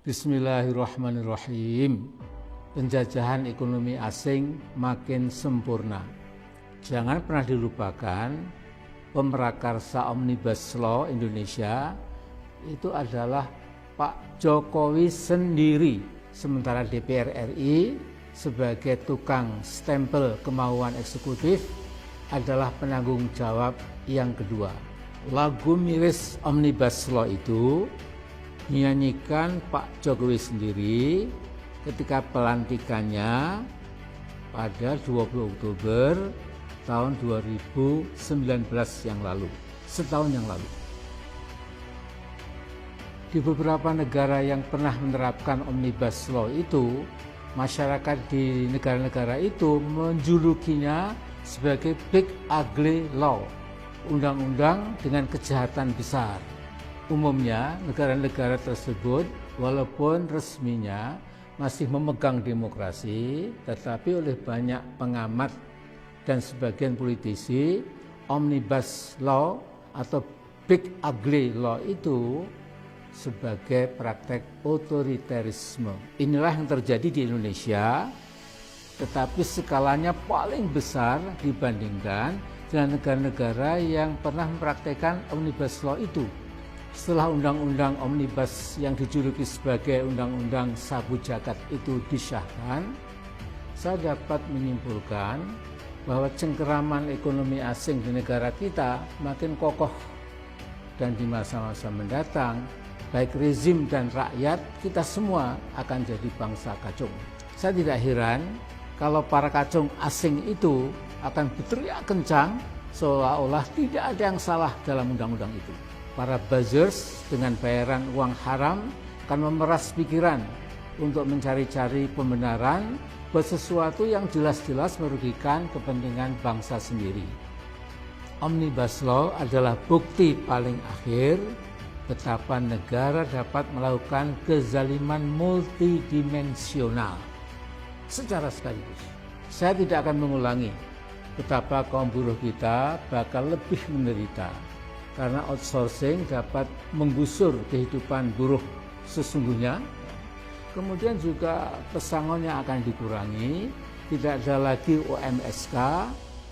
Bismillahirrahmanirrahim. Penjajahan ekonomi asing makin sempurna. Jangan pernah dilupakan, pemrakarsa Omnibus Law Indonesia itu adalah Pak Jokowi sendiri, sementara DPR RI sebagai tukang stempel kemauan eksekutif adalah penanggung jawab yang kedua. Lagu miris Omnibus Law itu dinyanyikan Pak Jokowi sendiri ketika pelantikannya pada 20 Oktober tahun 2019 yang lalu, setahun yang lalu. Di beberapa negara yang pernah menerapkan Omnibus Law itu, masyarakat di negara-negara itu menjulukinya sebagai Big Ugly Law, undang-undang dengan kejahatan besar. Umumnya negara-negara tersebut walaupun resminya masih memegang demokrasi, tetapi oleh banyak pengamat dan sebagian politisi, Omnibus Law atau Big Ugly Law itu sebagai praktek otoriterisme. Inilah yang terjadi di Indonesia, tetapi skalanya paling besar dibandingkan dengan negara-negara yang pernah mempraktekkan Omnibus Law itu. Setelah undang-undang Omnibus yang dijuluki sebagai undang-undang sabu jagat itu disahkan, saya dapat menyimpulkan bahwa cengkeraman ekonomi asing di negara kita makin kokoh, dan di masa-masa mendatang baik rezim dan rakyat kita semua akan jadi bangsa kacung. Saya tidak heran kalau para kacung asing itu akan berteriak kencang seolah-olah tidak ada yang salah dalam undang-undang itu. Para buzzers dengan bayaran uang haram akan memeras pikiran untuk mencari-cari pembenaran buat sesuatu yang jelas-jelas merugikan kepentingan bangsa sendiri. Omnibus Law adalah bukti paling akhir betapa negara dapat melakukan kezaliman multidimensional secara sekaligus. Saya tidak akan mengulangi betapa kaum buruh kita bakal lebih menderita karena outsourcing dapat menggusur kehidupan buruh sesungguhnya. Kemudian juga pesangonnya akan dikurangi, tidak ada lagi UMSK,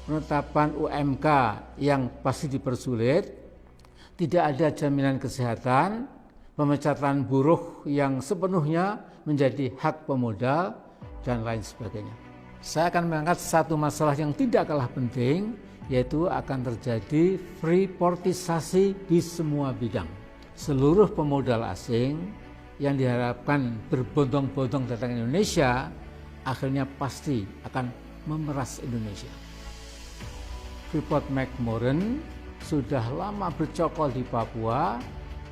penetapan UMK yang pasti dipersulit, tidak ada jaminan kesehatan, pemecatan buruh yang sepenuhnya menjadi hak pemodal, dan lain sebagainya. Saya akan mengangkat satu masalah yang tidak kalah penting, yaitu akan terjadi freeportisasi di semua bidang. Seluruh pemodal asing yang diharapkan berbondong-bondong datang ke Indonesia, akhirnya pasti akan memeras Indonesia. Freeport-McMoRan sudah lama bercokol di Papua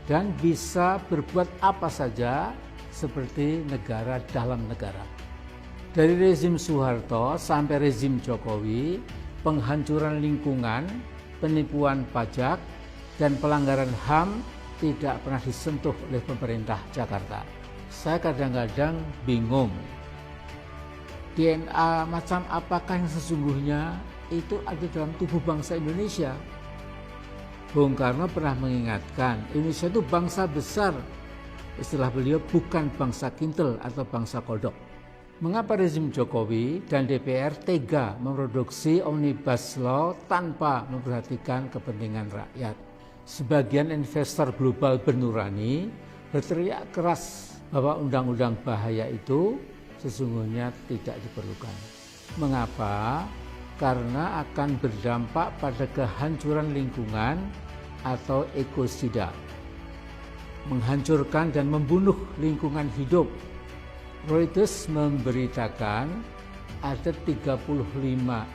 dan bisa berbuat apa saja seperti negara dalam negara. Dari rezim Soeharto sampai rezim Jokowi, penghancuran lingkungan, penipuan pajak, dan pelanggaran HAM tidak pernah disentuh oleh pemerintah Jakarta. Saya kadang-kadang bingung, DNA macam apakah yang sesungguhnya itu ada dalam tubuh bangsa Indonesia. Bung Karno pernah mengingatkan, Indonesia itu bangsa besar. Istilah beliau bukan bangsa kintel atau bangsa kodok. Mengapa rezim Jokowi dan DPR tega memproduksi Omnibus Law tanpa memperhatikan kepentingan rakyat? Sebagian investor global bernurani berteriak keras bahwa undang-undang bahaya itu sesungguhnya tidak diperlukan. Mengapa? Karena akan berdampak pada kehancuran lingkungan atau ekosida, menghancurkan dan membunuh lingkungan hidup. Reuters memberitakan ada 35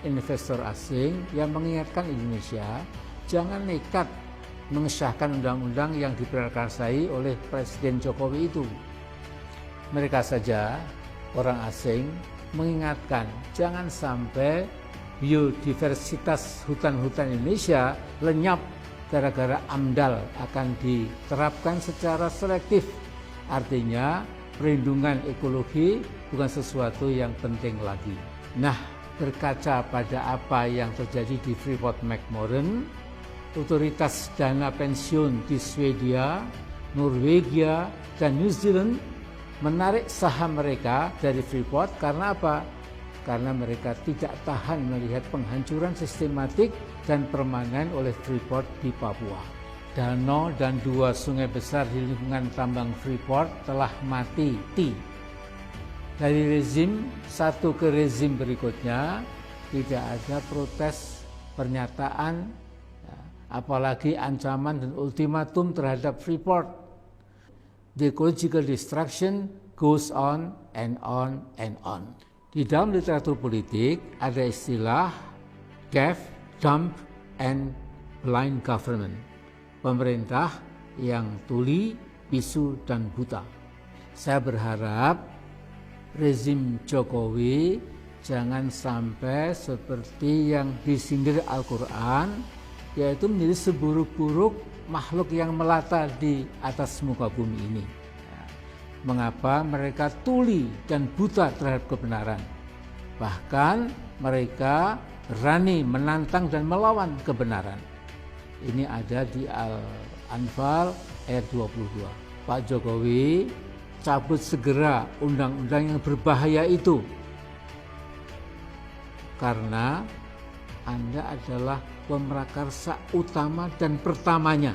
investor asing yang mengingatkan Indonesia jangan nekat mengesahkan undang-undang yang diprakarsai oleh Presiden Jokowi itu. Mereka saja, orang asing, mengingatkan jangan sampai biodiversitas hutan-hutan Indonesia lenyap gara-gara AMDAL akan diterapkan secara selektif. Artinya perlindungan ekologi bukan sesuatu yang penting lagi. Nah, berkaca pada apa yang terjadi di Freeport-McMoRan, otoritas dana pensiun di Swedia, Norwegia, dan New Zealand menarik saham mereka dari Freeport. Karena apa? Karena mereka tidak tahan melihat penghancuran sistematik dan permanen oleh Freeport di Papua. Danau dan 2 sungai besar di lingkungan tambang Freeport telah mati. Dari rezim satu ke rezim berikutnya tidak ada protes, pernyataan, apalagi ancaman dan ultimatum terhadap Freeport. The ecological destruction goes on and on and on. Di dalam literatur politik ada istilah deaf, dumb, and blind government. Pemerintah yang tuli, bisu, dan buta. Saya berharap rezim Jokowi jangan sampai seperti yang disindir Al-Quran, yaitu menjadi seburuk-buruk makhluk yang melata di atas muka bumi ini. Mengapa mereka tuli dan buta terhadap kebenaran? Bahkan mereka berani menantang dan melawan kebenaran. Ini ada di Al-Anfal ayat 22. Pak Jokowi, cabut segera undang-undang yang berbahaya itu. Karena Anda adalah pemrakarsa utama dan pertamanya